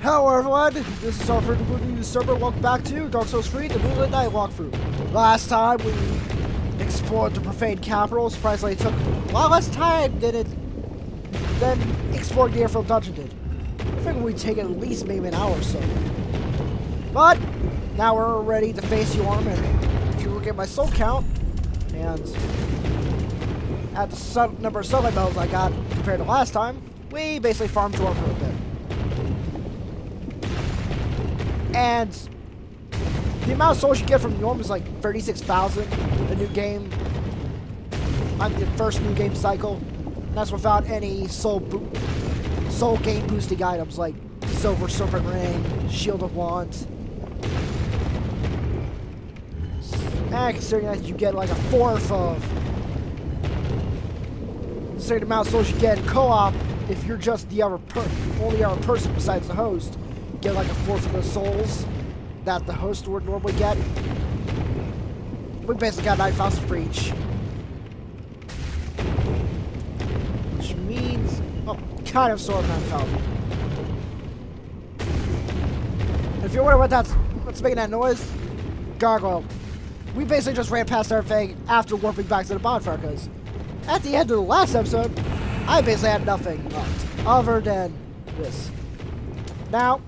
Hello everyone, this is Yhorm the Usurper. Welcome back to Dark Souls 3, the Moonlit Night walkthrough. Last time we explored the Profaned capital. Surprisingly, it took a lot less time than exploring the Irithyll Dungeon did. I figured we'd take at least maybe an hour or so. But now we're ready to face Yhorm, and if you look at my soul count and at the number of sunlight medals I got compared to last time, we basically farmed Yhorm for a bit. And the amount of souls you get from Yhorm is like 36,000 a new game on the first new game cycle. And that's without any soul gain boosting items like Silver Serpent Ring, Shield of Wands. And considering that you get like a fourth of the same amount of souls you get in co-op, if you're just the only other person besides the host, get like a fourth of the souls that the host would normally get. We basically got 9,000 for each. Which means, kind of sort of 9,000. If you're wondering what's making that noise, gargoyle. We basically just ran past everything after warping back to the bonfire, because at the end of the last episode, I basically had nothing left other than this. Now,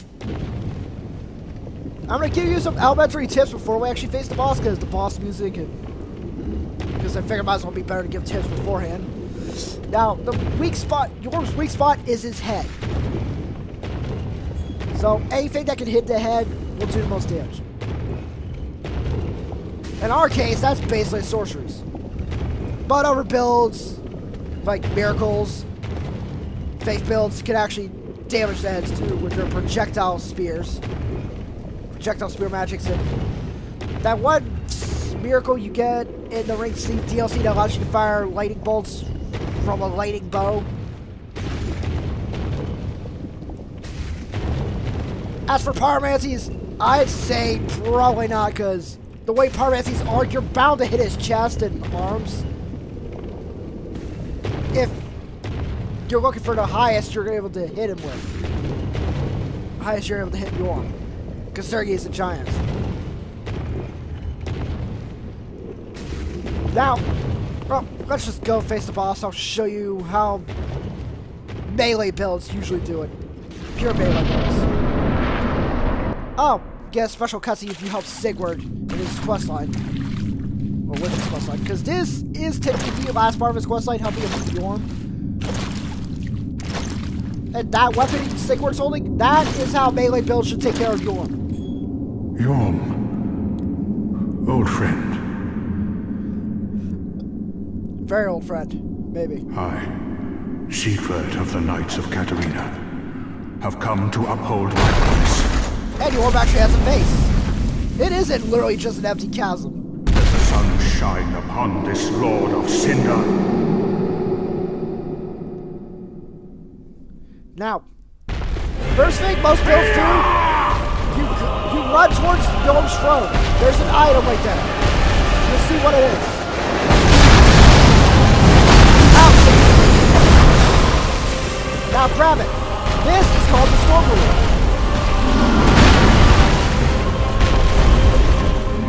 I'm going to give you some elementary tips before we actually face the boss, because the boss music, and because I figured it might as well be better to give tips beforehand. Now, the weak spot, Yhorm's weak spot is his head. So, anything that can hit the head will do the most damage. In our case, that's basically sorceries. But other builds, like miracles, faith builds, can actually damage the heads too with their projectile spears. Projectile spear magics, and that one miracle you get in the Ring C DLC that allows you to fire lightning bolts from a lightning bow. As for pyromancies, I'd say probably not, because the way pyromancies are, you're bound to hit his chest and arms. If you're looking for the highest you're able to hit him with. The highest you're able to hit Yhorm. Considering he's a giant. Now, well, let's just go face the boss. I'll show you how melee builds usually do it. Pure melee builds. Oh, get a special cutscene if you help Sigurd in his questline. Or with his questline. Because this is typically the last part of his questline, helping him with Yhorm. And that weapon Sigurd's holding, that is how melee builds should take care of Yhorm. Yhorm. Old friend. Very old friend, maybe. I, Siegward of the Knights of Katarina, have come to uphold my promise. And Yhorm actually has a face. It isn't literally just an empty chasm. Let the sun shine upon this Lord of Cinder. Now, first thing most builds do, you run towards Yhorm's throne. There's an item right there. You'll see what it is. Ouch! Now grab it. This is called the Storm Ruler.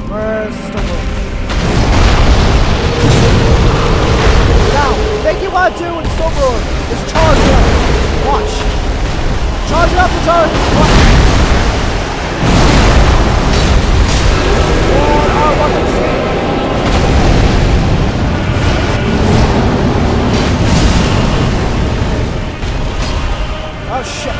Where's the Storm Ruler? Now, the thing you want to do with the Storm Ruler is charge it up. Watch. Charge it up and turn. Watch. Oh shit.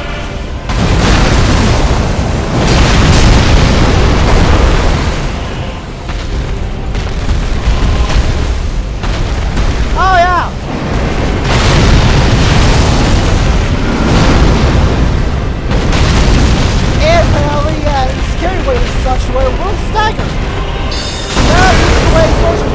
Oh yeah. And apparently, it's carry weight is such where it will stagger. That's just the way it's supposed to be.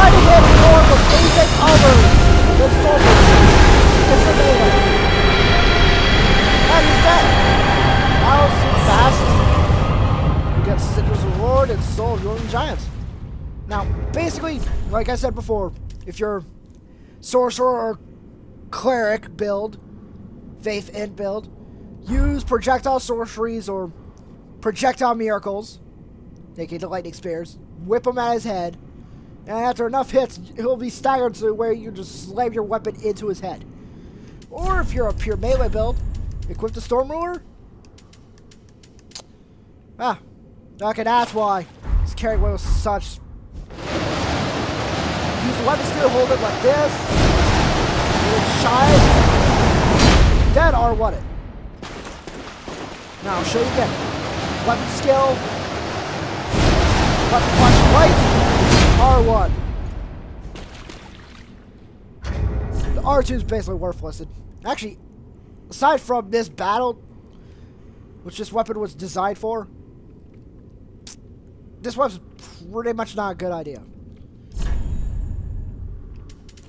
try to hit Yhorm with anything other than Stormbringer. It's the melee. And he's dead. That was fast. We got Cinder's Reward and Soul of Yhorm the Giant. Now, basically, like I said before, if you're sorcerer or cleric build, faith end build, use projectile sorceries or projectile miracles, aka the lightning spears, whip him at his head, and after enough hits, he'll be staggered to where you just slam your weapon into his head. Or if you're a pure melee build, equip the Storm Ruler. Okay, that's why he's carrying one of such. Use the weapon skill, hold it like this. Shine. Dead R1 it. Now I'll show you again. Weapon skill. Weapon punch right. R1. The R2 is basically worthless. Actually, aside from this battle, which this weapon was designed for, this weapon's pretty much not a good idea.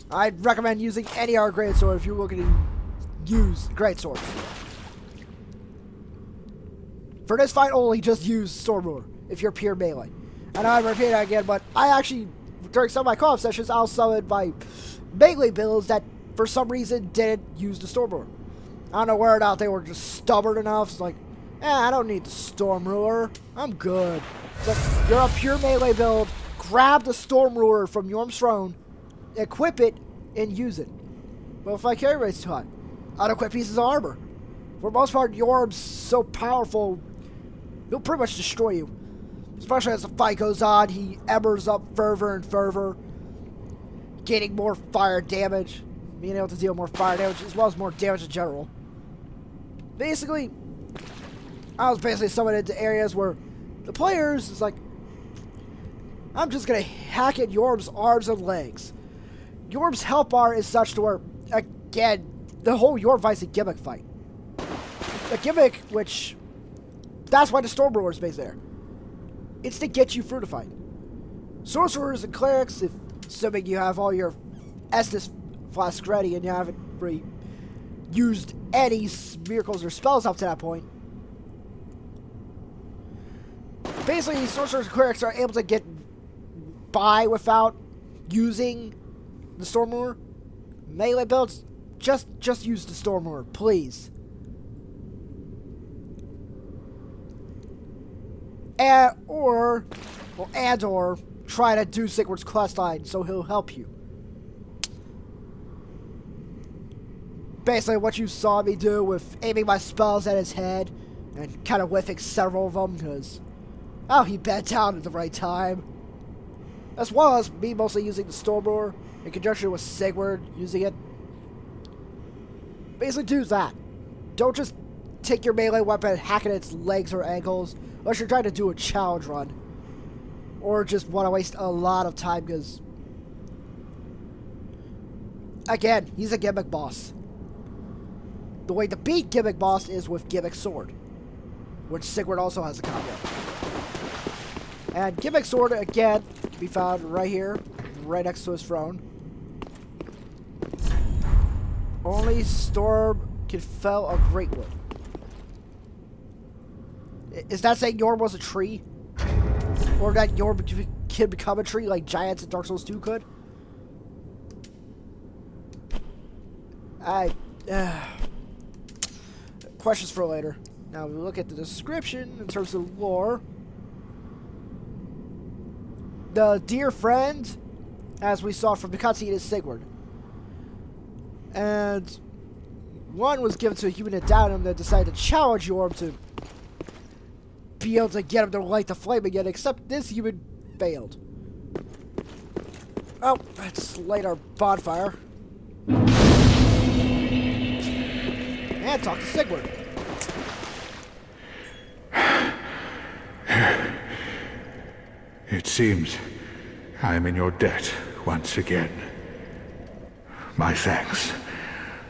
I'd recommend using any other greatsword if you're looking to use greatswords. For this fight only, just use Storm Ruler if you're pure melee. And I repeat that again, but I actually, during some of my co-op sessions, I'll summon my melee builds that for some reason didn't use the Storm Ruler. I don't know whether or not they were just stubborn enough. It's like, I don't need the Storm Ruler. I'm good. So you're a pure melee build, grab the Storm Ruler from Yhorm's throne, equip it, and use it. Well, if I carry rate's too high, unequip pieces of armor. For the most part, Yhorm's so powerful, he'll pretty much destroy you. Especially as the fight goes on, he embers up fervor and fervor, gaining more fire damage, being able to deal more fire damage, as well as more damage in general. Basically, I was basically summoned into areas where the players is like, I'm just gonna hack at Yhorm's arms and legs. Yhorm's health bar is such to where, again, the whole Yhorm fight's a gimmick fight. A gimmick, which, that's why the Storm Ruler is based there. It's to get you through the fight. Sorcerers and clerics, if assuming you have all your Estus flasks ready and you haven't really used any miracles or spells up to that point, basically sorcerers and clerics are able to get by without using the Storm Ruler. Melee builds, just use the Storm Ruler, please. Or try to do Sigward's questline so he'll help you. Basically what you saw me do with aiming my spells at his head and kind of whiffing several of them because, he bent down at the right time. As well as me mostly using the Storm Ruler in conjunction with Sigward using it. Basically do that. Don't just take your melee weapon and hack at its legs or ankles unless you're trying to do a challenge run. Or just want to waste a lot of time because, again, he's a gimmick boss. The way to beat gimmick boss is with gimmick sword, which Sigward also has a copy of. And gimmick sword, again, can be found right here, right next to his throne. Only Storm can fell a greatwood. Is that saying Yhorm was a tree? Or that Yhorm can become a tree like giants in Dark Souls 2 could? Questions for later. Now we look at the description in terms of lore. The dear friend, as we saw from the cutscene, is Sigward. And one was given to a human that doubted him that decided to challenge Yhorm to be able to get him to light the flame again, except this human failed. Oh, let's light our bonfire. And talk to Sigward. It seems I am in your debt once again. My thanks.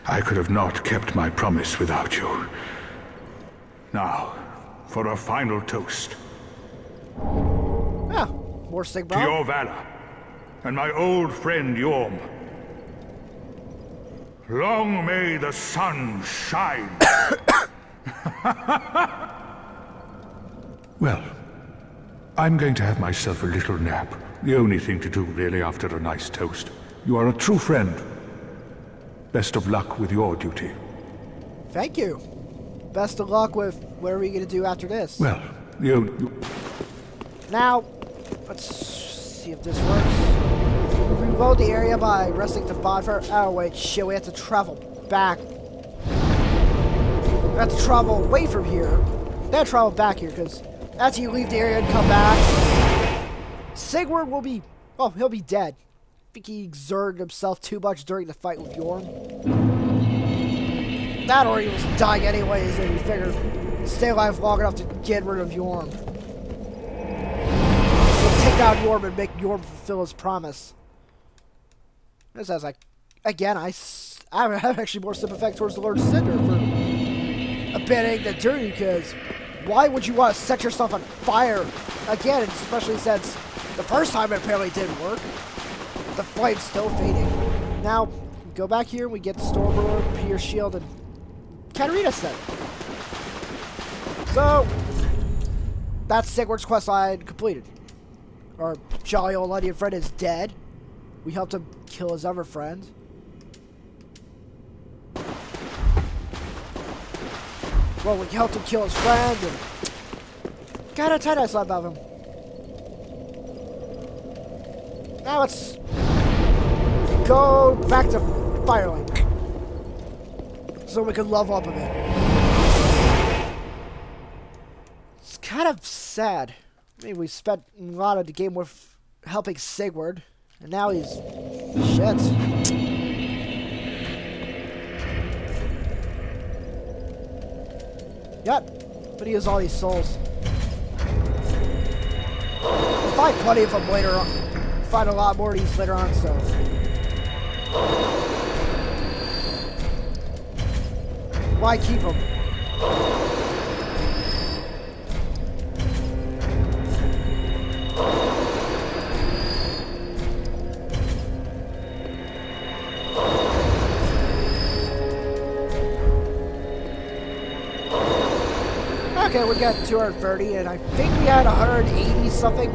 I could have not kept my promise without you. Now, for a final toast. Yeah, more Sigmar. To your valor, and my old friend Yhorm. Long may the sun shine. Well, I'm going to have myself a little nap. The only thing to do, really, after a nice toast. You are a true friend. Best of luck with your duty. Thank you. Best of luck with what are we going to do after this? Well, Now, let's see if this works. We reload the area by resting the bonfire. Oh, wait, shit, we have to travel back. We have to travel away from here. Then travel back here, because after you leave the area and come back, Sigurd will be, oh, he'll be dead. I think he exerted himself too much during the fight with Yhorm. That or he was dying anyways, and he figured stay alive long enough to get rid of Yhorm. He'll take down Yhorm and make Yhorm fulfill his promise. This has like, again, I have actually more sympathetic towards the Lords of Cinder for abandoning the journey, because why would you want to set yourself on fire again, especially since the first time it apparently didn't work? The flame's still fading. Now, we go back here, we get the Stormbrewer, Pierce Shield, and Katarina set. So, that's Sigurd's quest line completed. Our jolly old Indian friend is dead. We helped him kill his other friend. Well, we helped him kill his friend, and got a tie-dye slap about him. Now let's go back to Firelink, so we can level up a bit. It's kind of sad. I mean, we spent a lot of the game with helping Sigurd, and now he's shit. Yep, but he has all these souls. We'll find plenty of them later on. We'll find a lot more of these later on, so. Why keep them? Okay, we got 230, and I think we had 180 something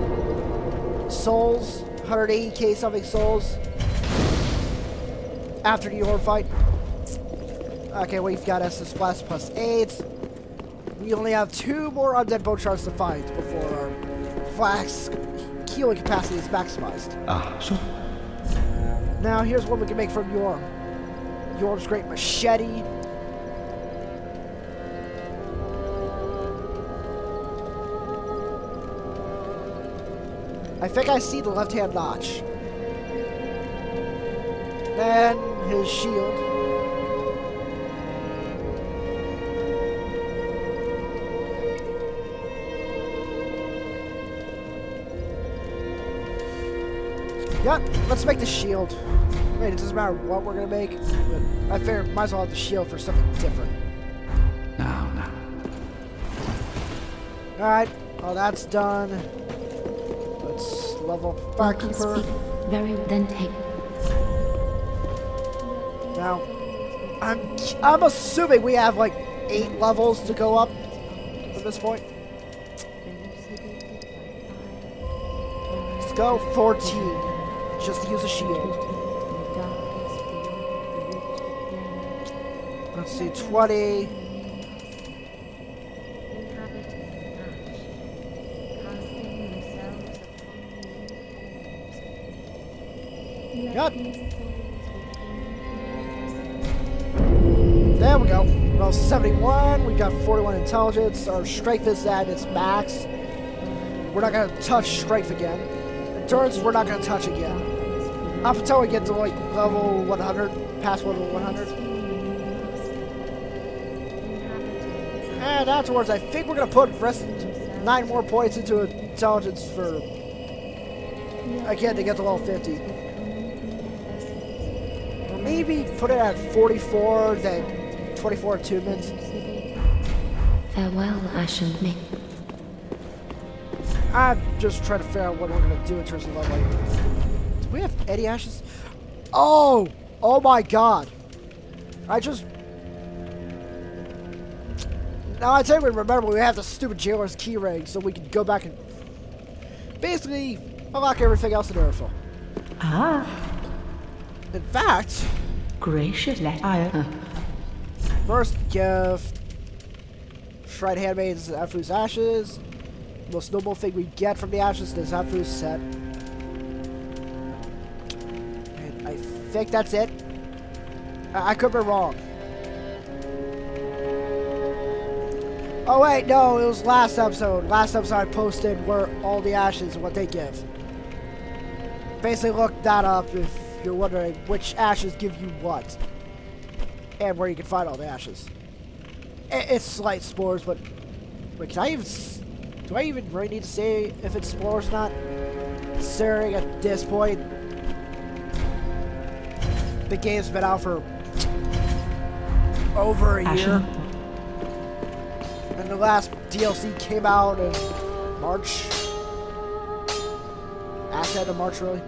souls, 180k something souls after the Yhorm fight. Okay, we've got Estus Blast plus 8. We only have 2 more undead bone shards to find before our flask healing capacity is maximized. So? Now, here's what we can make from Yhorm. Yhorm's great machete. I think I see the left-hand notch. Then his shield. Yep, let's make the shield. Wait, it doesn't matter what we're gonna make, but I figure might as well have the shield for something different. Now. Alright, well that's done. Let's level up Firekeeper. Very then take. Now, I'm assuming we have like 8 levels to go up from this point. Let's go 14, just to use a shield. Let's see, 20. Yep. There we go. Well, 71. We got 41 intelligence. Our strength is at its max. We're not gonna touch strength again. Endurance, we're not gonna touch again. Up until we get to like level 100, past level 100. And afterwards, I think we're gonna put rest 9 more points into intelligence for again to get to level 50. Or maybe put it at 44, then 24 attunements. Farewell, Ashen Ming. I'm just trying to figure out what we're gonna do in terms of leveling. Do we have any ashes? Oh! Oh my god. I just... Now I tell you, remember we have the stupid jailer's key ring so we can go back and basically unlock everything else in Irithyll. Ah, In fact, gracious. first gift, Shrine Handmaid's Zafu's Ashes. Most noble thing we get from the ashes is Zafu's set. And I think that's it. I could be wrong. Oh wait, no, it was last episode. Last episode I posted where all the ashes and what they give. Basically look that up if you're wondering which ashes give you what. And where you can find all the ashes. It's slight spores, but... Wait, can I even... Do I even really need to say if it's spores or not? Considering at this point... The game's been out for... over a year. And the last DLC came out in March. Asset of March, really.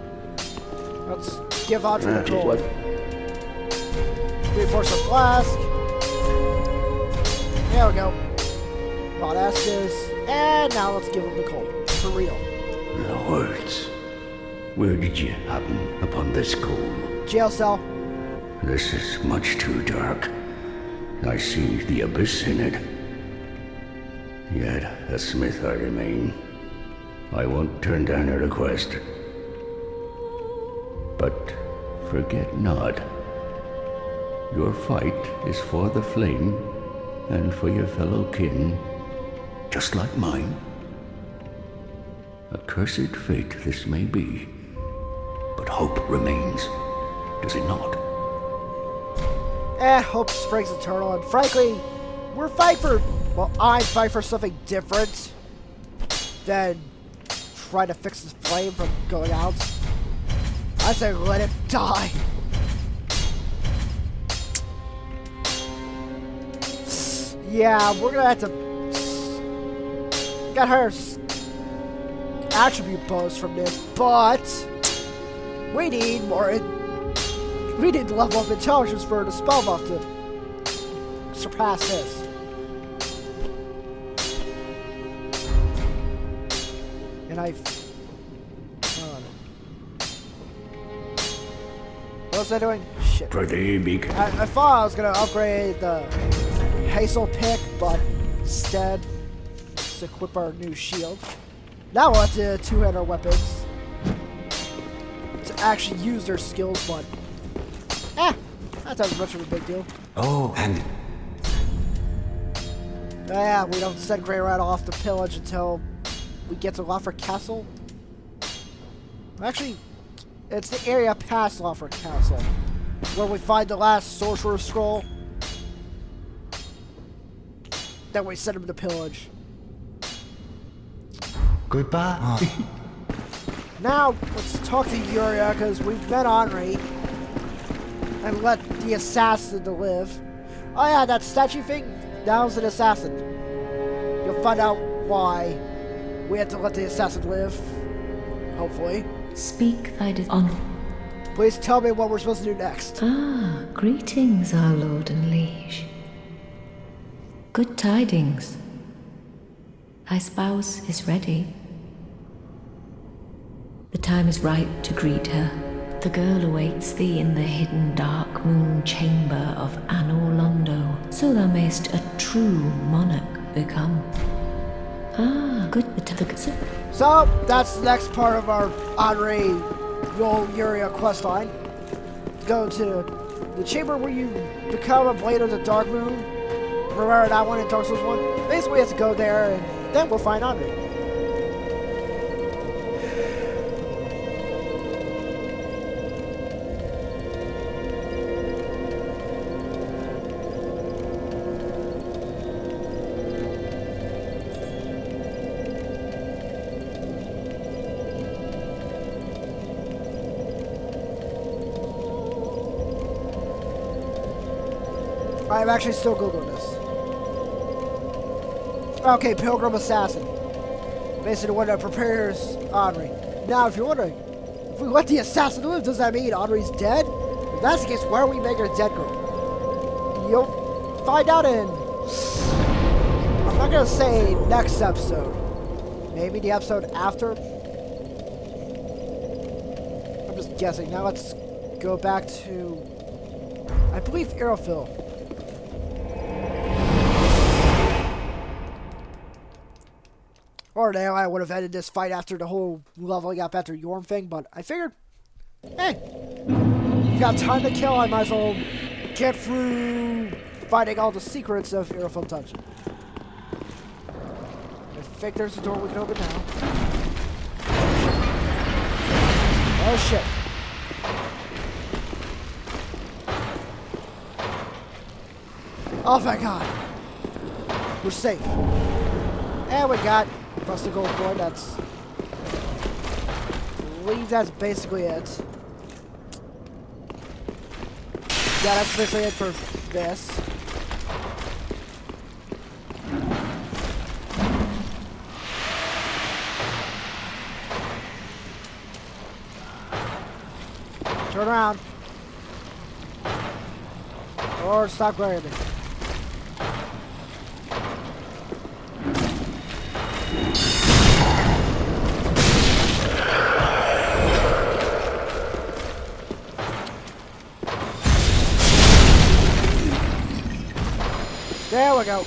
Let's give Audrey the gold. Reinforce the flask. There we go. Bought ashes. And now let's give him the cold. For real. Lords, where did you happen upon this comb? Jail cell. This is much too dark. I see the abyss in it. Yet, a smith I remain. I won't turn down a request. But forget not, your fight is for the flame and for your fellow kin, just like mine. A cursed fate this may be, but hope remains, does it not? Hope springs eternal, and frankly, we're fighting for... Well, I fight for something different than trying to fix this flame from going out. I say let it die. Yeah, we're gonna have to... Got her attribute bows from this, but... We need more... We need to level up intelligence for the spell buff to surpass this. And I... What was I doing? Shit. I thought I was gonna upgrade the Hazel pick, but instead, let's equip our new shield. Now we'll have to two-hand our weapons to actually use their skills, but that's not much of a big deal. Oh, and Yeah, we don't send Grey Rat off to pillage until we get to Lothric Castle. Actually, it's the area past Lothric Castle where we find the last Sorcerer's Scroll. Then we send him to pillage. goodbye. Now, let's talk to Yuria, because we've met Henri. And let the assassin to live. Oh yeah, that statue thing? That was an assassin. You'll find out why we had to let the assassin live. Hopefully. Speak thy on. Please tell me what we're supposed to do next. Ah, greetings, our lord and liege. Good tidings. Thy spouse is ready. The time is right to greet her. The girl awaits thee in the hidden dark moon chamber of Anor Londo, so thou mayst a true monarch become. Ah, good. So, that's the next part of our Henri Yuria questline. Go to the chamber where you become a Blade of the Dark Moon. Remember that one in Dark Souls 1? Basically, we have to go there, and then we'll find Henri. I'm actually still Googling this. Okay, Pilgrim Assassin. Basically the one that prepares Henri. Now, if you're wondering, If we let the assassin live, does that mean Audrey's dead? If that's the case, why are we making a dead girl? You'll find out in... I'm not gonna say next episode. Maybe the episode after. I'm just guessing. Now let's go back to... I believe Irithyll. Or now I would have ended this fight after the whole leveling up after Yhorm thing, but I figured, hey, if you got time to kill, I might as well get through finding all the secrets of Irithyll Dungeon. I think there's a door we can open now. Oh shit. Oh thank God. We're safe. And we got plus the gold coin. That's... I believe that's basically it. Yeah, that's basically it for this. Turn around. Or stop glaring at me. There we go.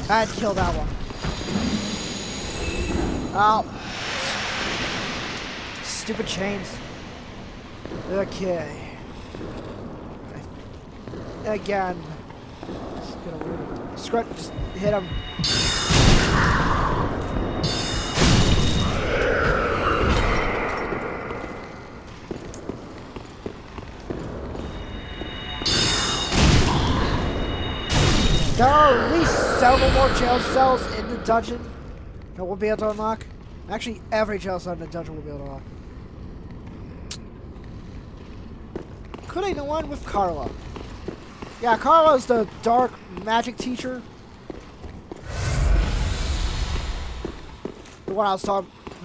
I'd kill that one. Oh. Stupid chains. Okay. Again. Just hit him. There are at least several more jail cells in the dungeon that we'll be able to unlock. Actually, every jail cell in the dungeon will be able to unlock. Including the one with Carla. Yeah, Carla's the dark magic teacher. The one I've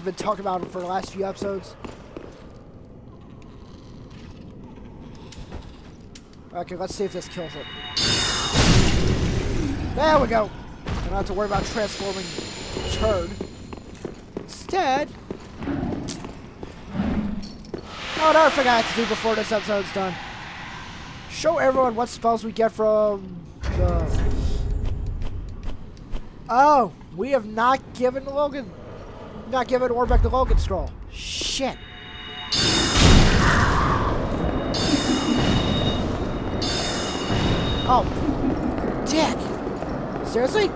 been talking about for the last few episodes. Okay, let's see if this kills it. There we go. I don't have to worry about transforming turd. Instead... Oh, another thing I have to do before this episode's done. Show everyone what spells we get from the... Oh, we have not given Logan... Not given Orbeck the Logan Scroll. Shit. Oh, dick. Seriously?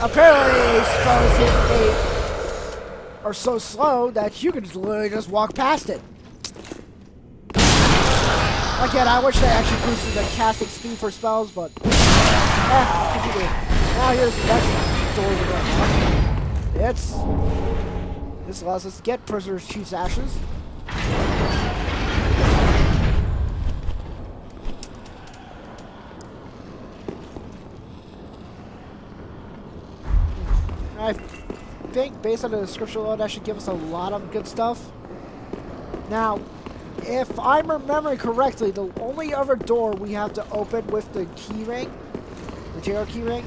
Apparently, spells hit 8 are so slow that you can literally just walk past it. Again, I wish they actually boosted the casting speed for spells, but... Now here's the next door we're going. This allows us to get Prisoner's Chief's Ashes. I think, based on the description alone, that should give us a lot of good stuff. Now, if I'm remembering correctly, the only other door we have to open with the key ring, the jail key ring,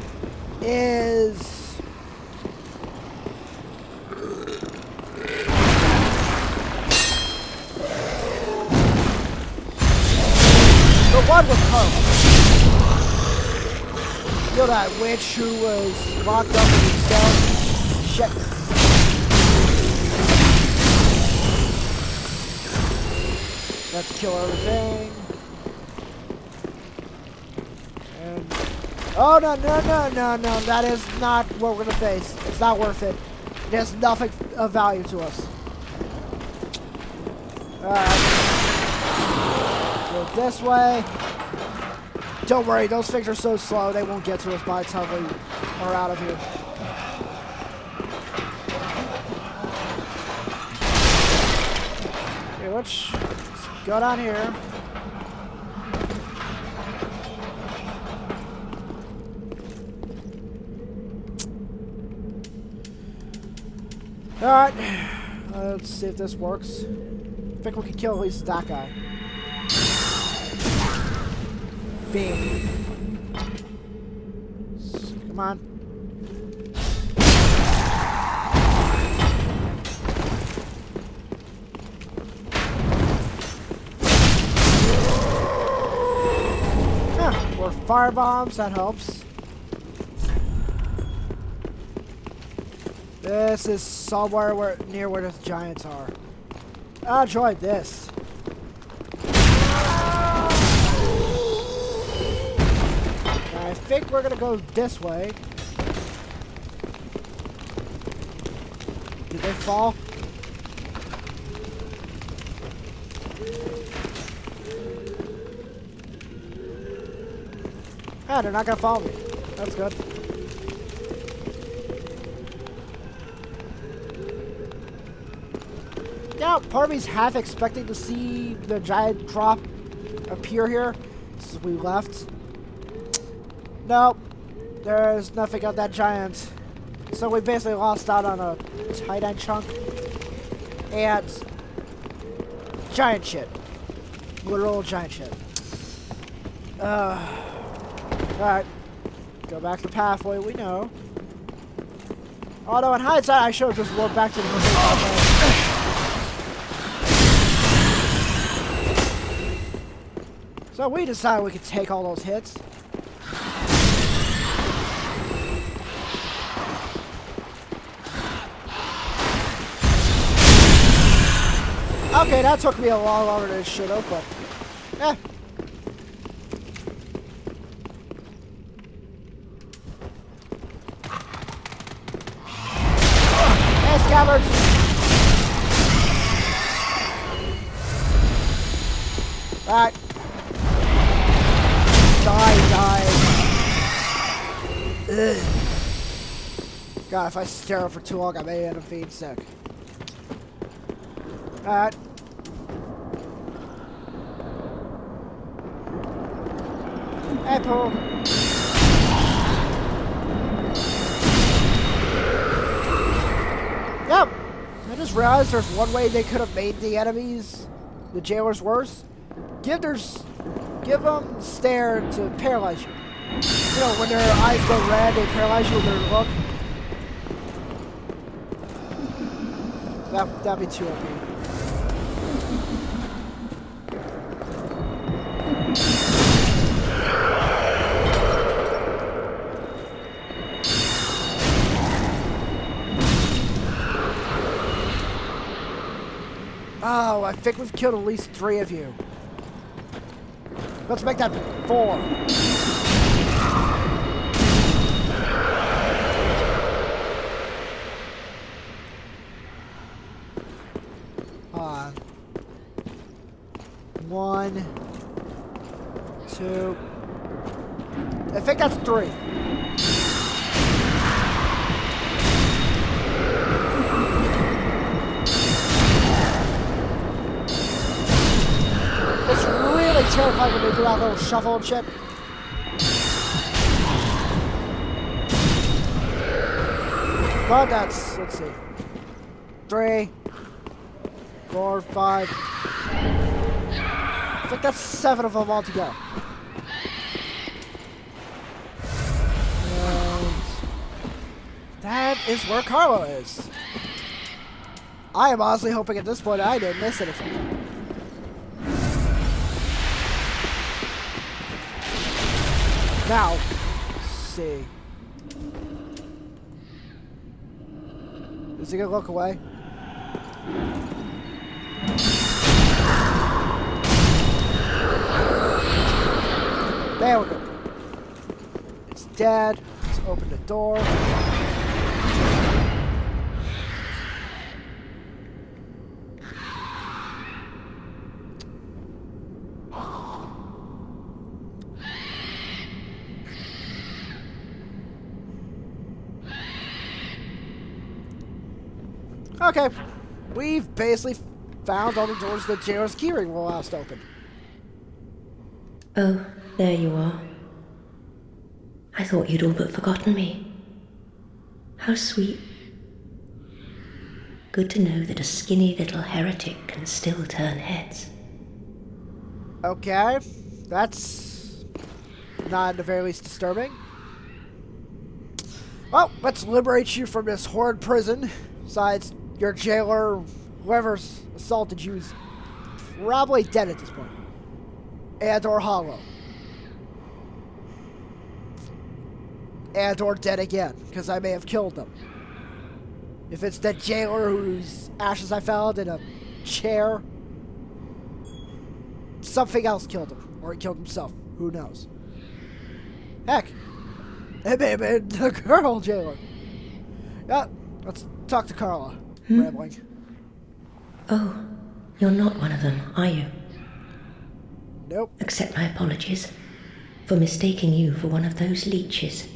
is... the one with Carla. You know that witch who was locked up in his cell? Shit. Let's kill everything. And... oh, no. That is not what we're going to face. It's not worth it. It has nothing of value to us. Alright. Go this way. Don't worry, those things are so slow, they won't get to us by the time we are out of here. Okay, let's go down here. Alright. Let's see if this works. I think we can kill at least that guy. Beam. Come on. More fire bombs, that helps. This is somewhere near where the giants are. I enjoyed this. I think we're gonna go this way. Did they fall? Ah, they're not gonna follow me. That's good. Now, part of me's half expecting to see the giant drop appear here since we left. Nope. There's nothing of that giant. So we basically lost out on a tight end chunk. And giant shit. Literal giant shit. Alright. Go back to the pathway we know. Although in hindsight I should have just walked back to the pathway. So we decided we could take all those hits. Okay, that took me a lot longer than it should have, but eh. Hey, scabbards! Alright. Die. Ugh. God, if I stare at it for too long, I may end up feeling sick. Alright. Hey, Pooh. Yep. I just realized there's one way they could have made the enemies, the jailers, worse. Give them stare to paralyze you. You know, when their eyes go red, they paralyze you with their look. That'd be too OP. Oh, I think we've killed at least 3 of you. Let's make that 4. Hold on. 1, 2. I think that's 3. It's really terrifying when they do that little shuffle and shit. But that's, let's see. 3, 4, 5. I think that's 7 of them all to go. And that is where Carlo is. I am honestly hoping at this point I didn't miss anything. Now, let's see. Is he gonna look away? There we go. It's dead. Let's open the door. Okay, we've basically found all the doors that Jailor's keyring will allow us to open. Oh, there you are. I thought you'd all but forgotten me. How sweet. Good to know that a skinny little heretic can still turn heads. Okay, that's not at the very least disturbing. Well, let's liberate you from this horrid prison. Besides, your jailer, whoever's assaulted you, is probably dead at this point. And or hollow. And or dead again, because I may have killed them. If it's the jailer whose ashes I found in a chair, something else killed him. Or he killed himself. Who knows? Heck, it may have been the girl jailer. Yeah, let's talk to Carla. Rambling. Oh, you're not one of them, are you? Nope. Accept my apologies for mistaking you for one of those leeches.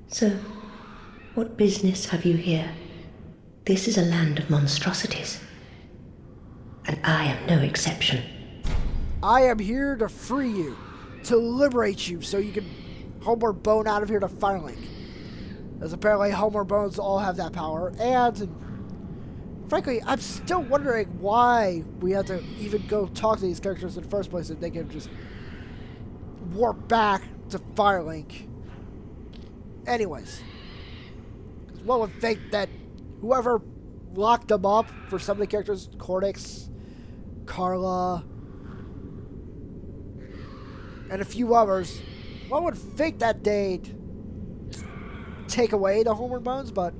So, what business have you here? This is a land of monstrosities, and I am no exception. I am here to free you, to liberate you, so you can homeward bone out of here to Firelink. As apparently homeward bones all have that power, and frankly, I'm still wondering why we had to even go talk to these characters in the first place if they can just warp back to Firelink. Anyways, one would think that whoever locked them up for some of the characters, Cornix, Carla, and a few others, one would think that they'd take away the homeward bones, but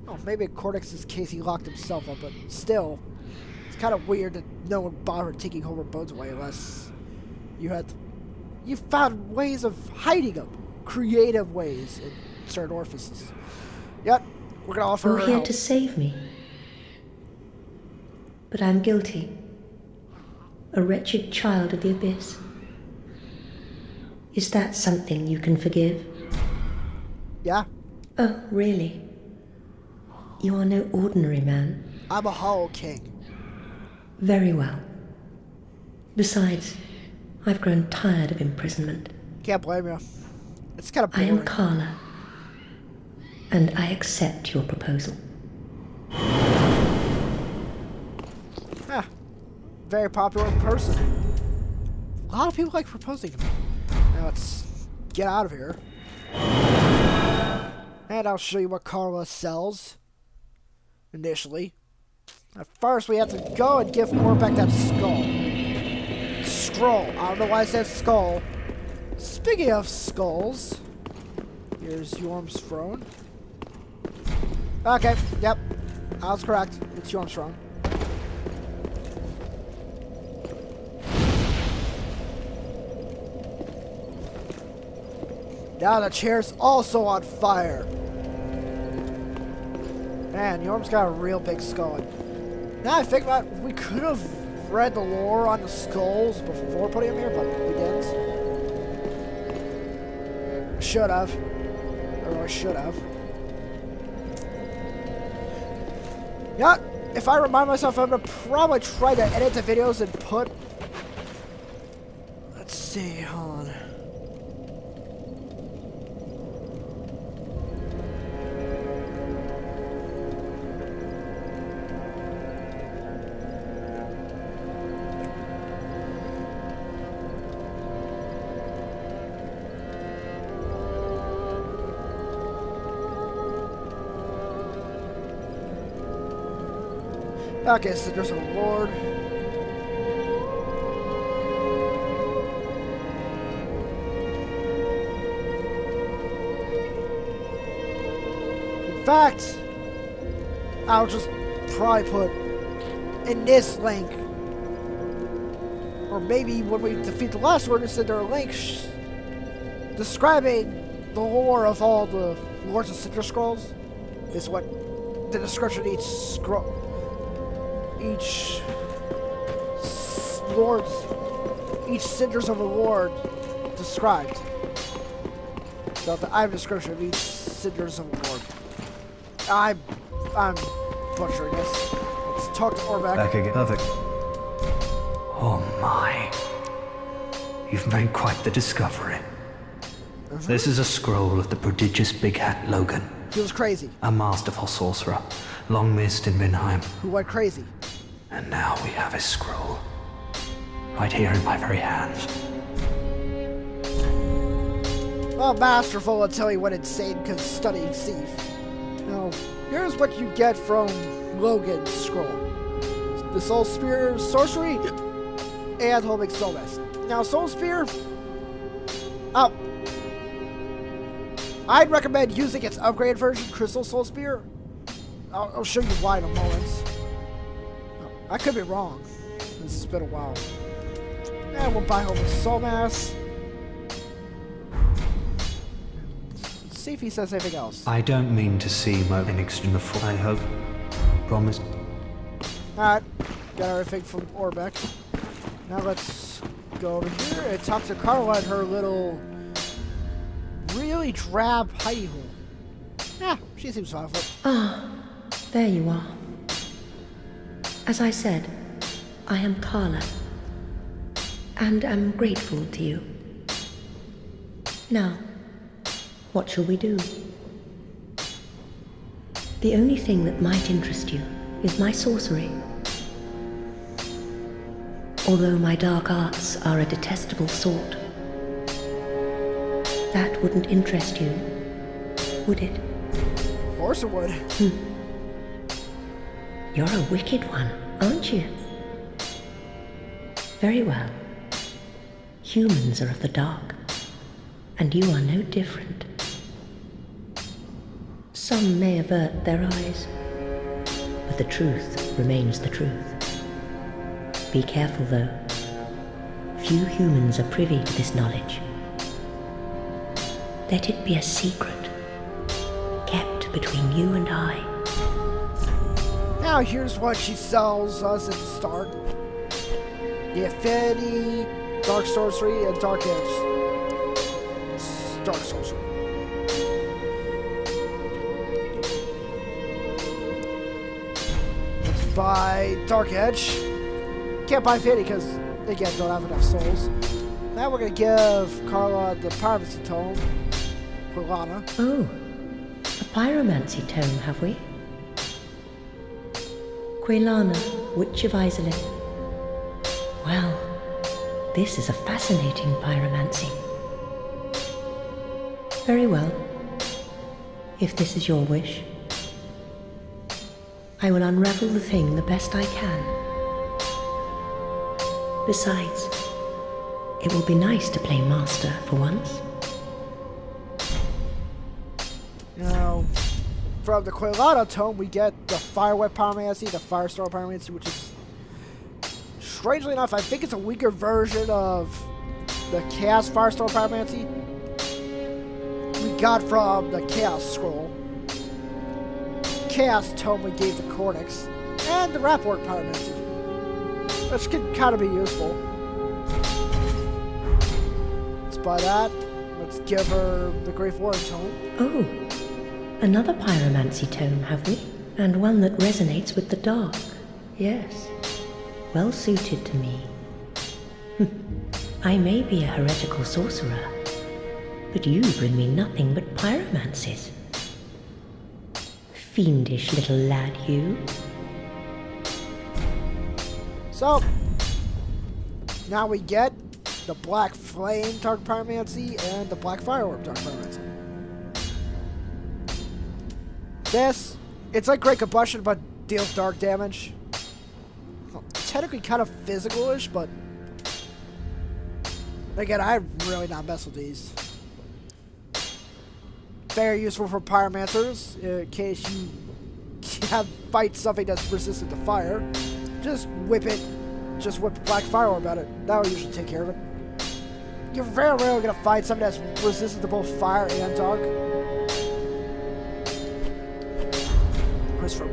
oh, maybe in Cornix's case he locked himself up, but still, it's kind of weird that no one bothered taking homeward bones away unless you found ways of hiding them, creative ways in certain orifices. Yep, we're gonna offer You're her here help. to save me. But I'm guilty. A wretched child of the abyss. Is that something you can forgive? Yeah, Oh, really? You are no ordinary man. I'm a Hollow King. Very well. Besides, I've grown tired of imprisonment. Can't blame you. It's kind of I boring. am Carla, and I accept your proposal. Ah, very popular person. A lot of people like proposing to me. Now let's get out of here. And I'll show you what Carla sells. Initially. At first we have to go and give Warbeck that skull. Scroll. I don't know why I said skull. Speaking of skulls, here's Yhorm's throne. Okay, yep. I was correct. It's Yhorm's throne. Now the chair's also on fire. Man, Yhorm's got a real big skull. Now I think about we could have read the lore on the skulls before putting them here, but we didn't. Should have. Or I should have. Yeah, if I remind myself, I'm gonna probably try to edit the videos and put. Let's see, hold on. Okay, so there's a reward. In fact, I'll just probably put in this link, or maybe when we defeat the last Lord, instead there are links describing the lore of all the Lords of Cinder scrolls. Is what the description of each scroll. Each Cinders of a Lord described. So the item description of each Cinders of a Lord. I'm butchering this. Let's talk to Orbeck. Back again. Perfect. Oh my. You've made quite the discovery. This is a scroll of the prodigious Big Hat Logan. He was crazy. A masterful sorcerer, long missed in Vinheim. Who went crazy. And now we have his scroll. Right here in my very hands. Well, masterful until he went insane because studying Thief. Now, here's what you get from Logan's scroll. The Soul Spear sorcery and Homing Soul Mask. Now, Soul Spear, I'd recommend using its upgraded version, Crystal Soul Spear. I'll show you why in a moment. I could be wrong. This has been a while. And we'll buy Homing Soul Mask. Let's see if he says anything else. I don't mean to seem an extreme fool. I hope. Promise. Alright, got everything from Orbeck. Now let's go over here and talk to Carla at her little really drab hidey hole. Yeah, she seems fine with it. Ah, there you are. As I said, I am Carla, and am grateful to you. Now, what shall we do? The only thing that might interest you is my sorcery. Although my dark arts are a detestable sort, that wouldn't interest you, would it? Of course it would. You're a wicked one, aren't you? Very well. Humans are of the dark, and you are no different. Some may avert their eyes, but the truth remains the truth. Be careful, though. Few humans are privy to this knowledge. Let it be a secret, kept between you and I. Now here's what she sells us at the start. The Affinity, Dark Sorcery, and Dark Edge. Dark Sorcery. Let's buy Dark Edge. Can't buy Affinity because, again, don't have enough souls. Now we're going to give Carla the Pyromancy Tome for Lana. Oh, a pyromancy tome, have we? Quelana, Witch of Isolith. Well, this is a fascinating pyromancy. Very well. If this is your wish, I will unravel the thing the best I can. Besides, it will be nice to play master for once. Now, from the Quelana Tome, we get the Fireweb Pyromancy, the Firestorm Pyromancy, which is, strangely enough, I think it's a weaker version of the Chaos Firestorm Pyromancy we got from the Chaos Scroll. Chaos Tome we gave the Cornix, and the Rapport Pyromancy, which can kind of be useful. Let's buy that. Let's give her the Grave Warren Tome. Oh, another pyromancy tome, have we? And one that resonates with the dark. Yes, well suited to me. I may be a heretical sorcerer, but you bring me nothing but pyromancies. Fiendish little lad, you. So, now we get the Black Flame Dark Pyromancy and the Black Fire Orb Dark Pyromancy. This, it's like Great Combustion, but deals dark damage. Well, technically kind of physical-ish, but again, I really not mess with these. Very useful for pyromancers in case you fight something that's resistant to fire. Just whip it. Just whip Black Fire Orb at it. That will usually take care of it. You're very rarely going to find something that's resistant to both fire and dark. Just from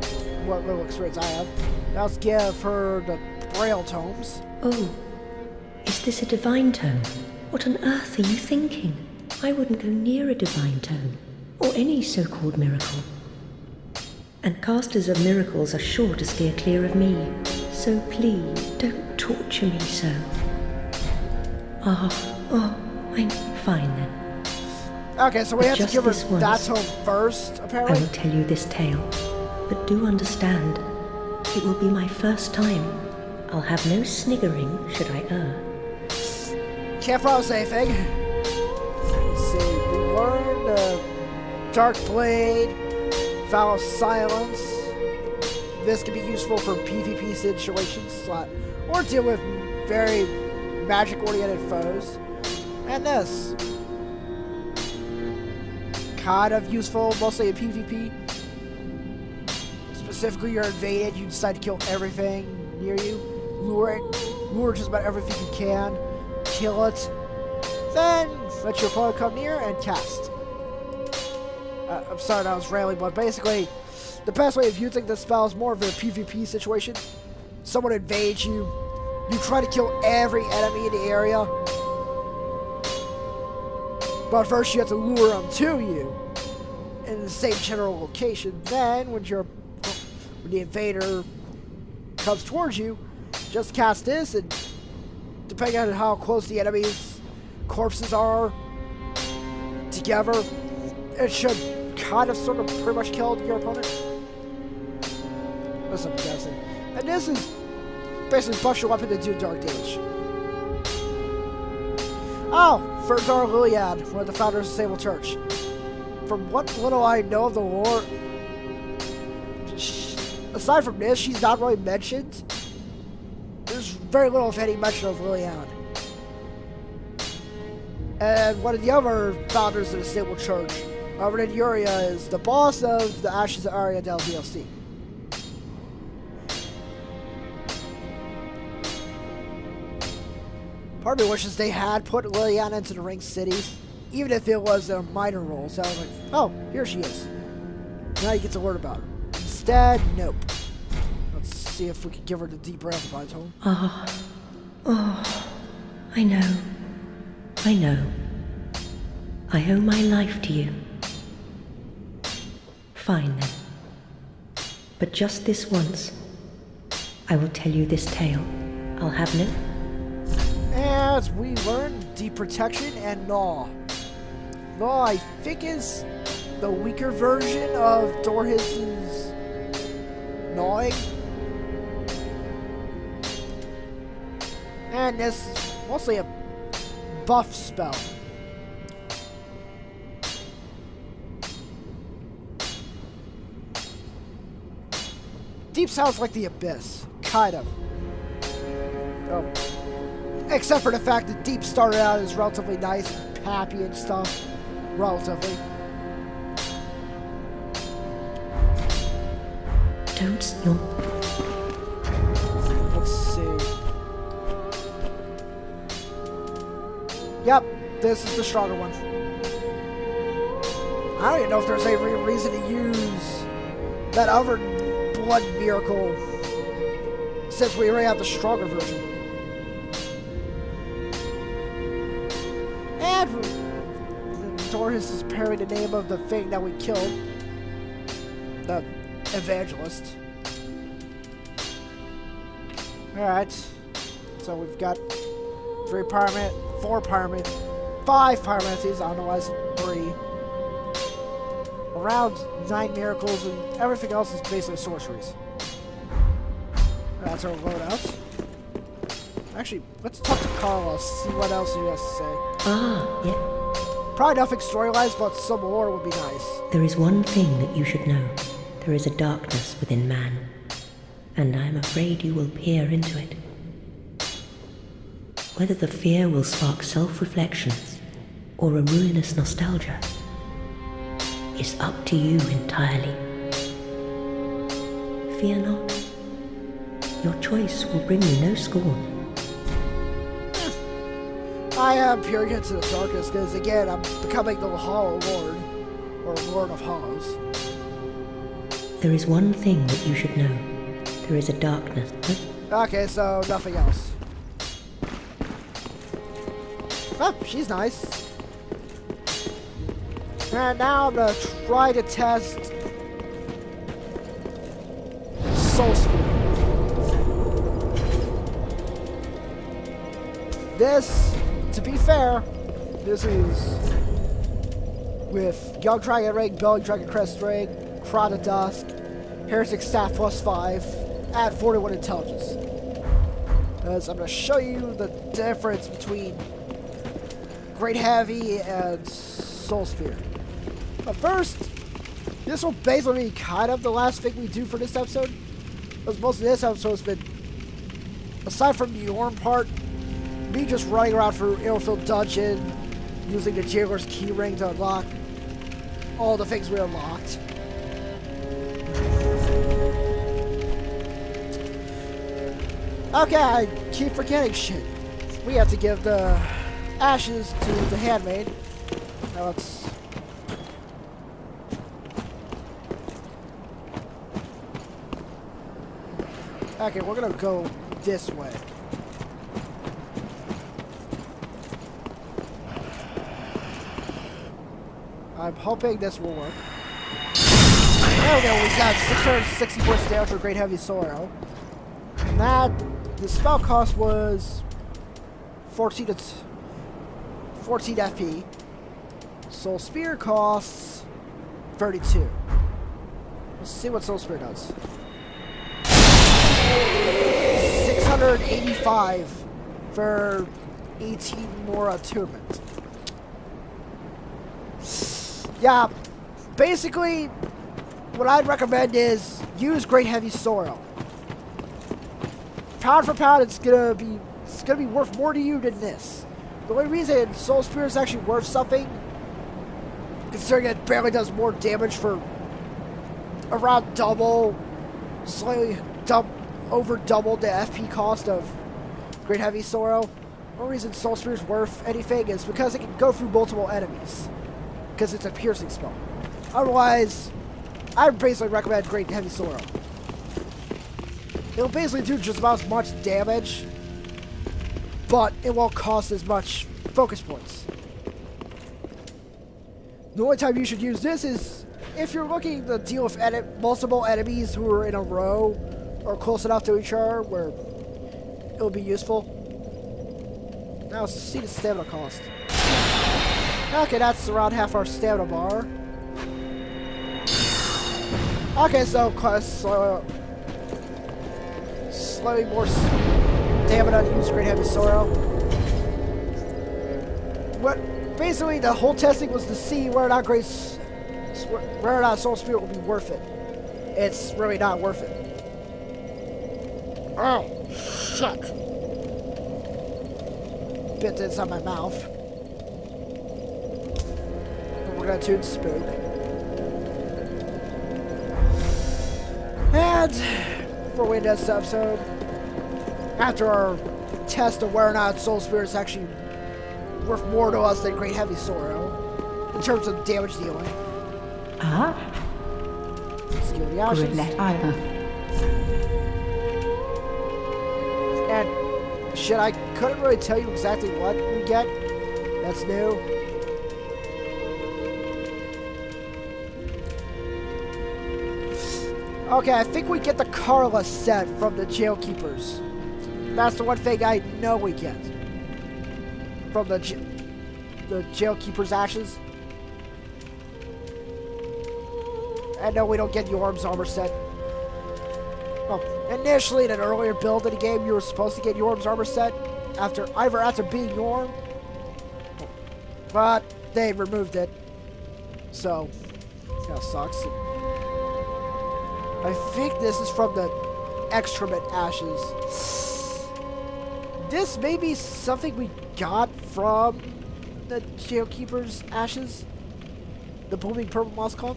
what little experience I have. Now let's give her the Braille Tomes. Oh, is this a divine tome? What on earth are you thinking? I wouldn't go near a divine tome, or any so-called miracle. And casters of miracles are sure to steer clear of me. So please, don't torture me so. I'm fine then. Okay, so we have to just give her this once, that home first, I apparently. will tell you this tale, but do understand, it will be my first time. I'll have no sniggering should I err. Can't promise anything. Let's see, we learned Dark Blade, Vow of Silence. This can be useful for PvP situations, or deal with very magic-oriented foes. And this. Kind of useful, mostly in PvP. Specifically, you're invaded, you decide to kill everything near you. Lure just about everything you can. Kill it. Then, let your opponent come near and cast. I'm sorry that was rambling, but basically, the best way of using this spell is more of a PvP situation. Someone invades you. You try to kill every enemy in the area. But first you have to lure them to you in the same general location. Then, when the invader comes towards you, just cast this, and depending on how close the enemy's corpses are together, it should kind of sort of pretty much kill your opponent. That's what I'm guessing. And this is basically buffs your weapon to do dark damage. Oh, for Dar Liliad, one of the founders of Sable Church. From what little I know of the lore, aside from this, she's not really mentioned. There's very little, if any, mention of Liliad. And one of the other founders of the Sable Church, Reverend Yuria, is the boss of the Ashes of Ariadel DLC. Part of me wishes they had put Liliana into the Ring Cities, even if it was a minor role. So I was like, oh, here she is. Now you get to learn about her. Instead, nope. Let's see if we can give her the deep amplified tone. I know. I owe my life to you. Fine then. But just this once, I will tell you this tale. I'll have no... As we learn, Deep Protection and Gnaw. Gnaw, I think, is the weaker version of Dorhis's Gnawing. And this, mostly a buff spell. Deep sounds like the Abyss, kind of. Oh. Except for the fact that Deep started out as relatively nice and happy and stuff. Relatively. Don't snort. Let's see. Yep, this is the stronger one. I don't even know if there's any reason to use that other blood miracle since we already have the stronger version. And Doris is apparently the name of the thing that we killed. The evangelist. Alright. So we've got 3 pyramid, 4 pyramid, 5 pyramids, I don't know why it's 3. Around 9 miracles, and everything else is basically sorceries. That's our loadout. Actually, let's talk to Carlos, see what else he has to say. Yeah. Probably nothing story-wise, but some lore would be nice. There is one thing that you should know. There is a darkness within man, and I am afraid you will peer into it. Whether the fear will spark self-reflections or a ruinous nostalgia is up to you entirely. Fear not. Your choice will bring you no scorn. I am peering into the darkness because, again, I'm becoming the Hollow Lord, or Lord of Hollows. There is one thing that you should know. There is a darkness. Okay, so nothing else. Oh, she's nice. And now I'm gonna try to test this, to be fair, this is with Young Dragon Ring, Belly Dragon Crest Ring, Crown of Dusk, Heretic Staff +5, and 41 intelligence. As I'm going to show you the difference between Great Heavy and Soul Spear. But first, this will basically be kind of the last thing we do for this episode. Because most of this episode has been, aside from the Yhorm part, me just running around through Irithyll Dungeon, using the Jailer's Key Ring to unlock all the things we unlocked. Okay, I keep forgetting shit. We have to give the ashes to the handmaid. Now let's... Okay, we're gonna go this way. I'm hoping this will work. There we go, we got 660 points down for Great Heavy Sorrow. And that, the spell cost was 14 FP. Soul Spear costs 32. Let's see what Soul Spear does. 685 for 18 more attunement. Yeah, basically, what I'd recommend is use Great Heavy Sorrow. Pound for pound, it's gonna be worth more to you than this. The only reason Soul Spear is actually worth something, considering it barely does more damage for around double, slightly over double the FP cost of Great Heavy Sorrow. The only reason Soul Spear is worth anything is because it can go through multiple enemies. Because it's a piercing spell. Otherwise, I would basically recommend Great Heavy Sorrow. It'll basically do just about as much damage, but it won't cost as much focus points. The only time you should use this is if you're looking to deal with multiple enemies who are in a row or close enough to each other where it'll be useful. Now let's see the stamina cost. Okay, that's around half our stamina bar. Okay, so slightly more stamina to use Great Heavy Sorrow. What basically the whole testing was to see whether or not Soul Spear will be worth it. It's really not worth it. Oh, shit! Bit inside my mouth. We're gonna tune Spook. And before we end this episode, after our test of whether or not Soul Spear is actually worth more to us than Great Heavy Sorrow in terms of damage dealing. Skill the ashes. And shit, I couldn't really tell you exactly what we get. That's new. Okay, I think we get the Carla set from the Jailkeepers. That's the one thing I know we get. From the Jailkeeper's ashes. I know we don't get Yhorm's armor set. Well, initially in an earlier build of the game, you were supposed to get Yhorm's armor set after being Yhorm. But they removed it. So, it kinda sucks. I think this is from the Excrement Ashes. This may be something we got from the Jailkeeper's Ashes. The Blooming Purple Moss Clump.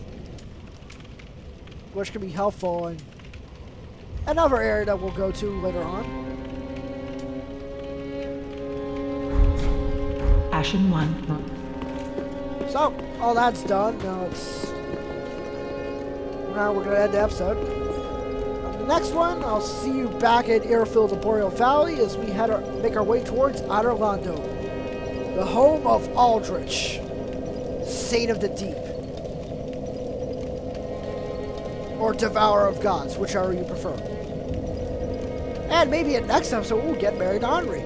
Which can be helpful in another area that we'll go to later on. Ashen 1. So, all that's done. Now we're going to end the episode. On the next one, I'll see you back in Irithyll the Boreal Valley as we make our way towards Outer Londo, the home of Aldrich, Saint of the Deep. Or Devourer of Gods, whichever you prefer. And maybe in next episode we'll get married to Henri.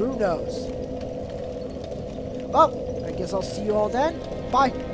Who knows? Well, I guess I'll see you all then. Bye.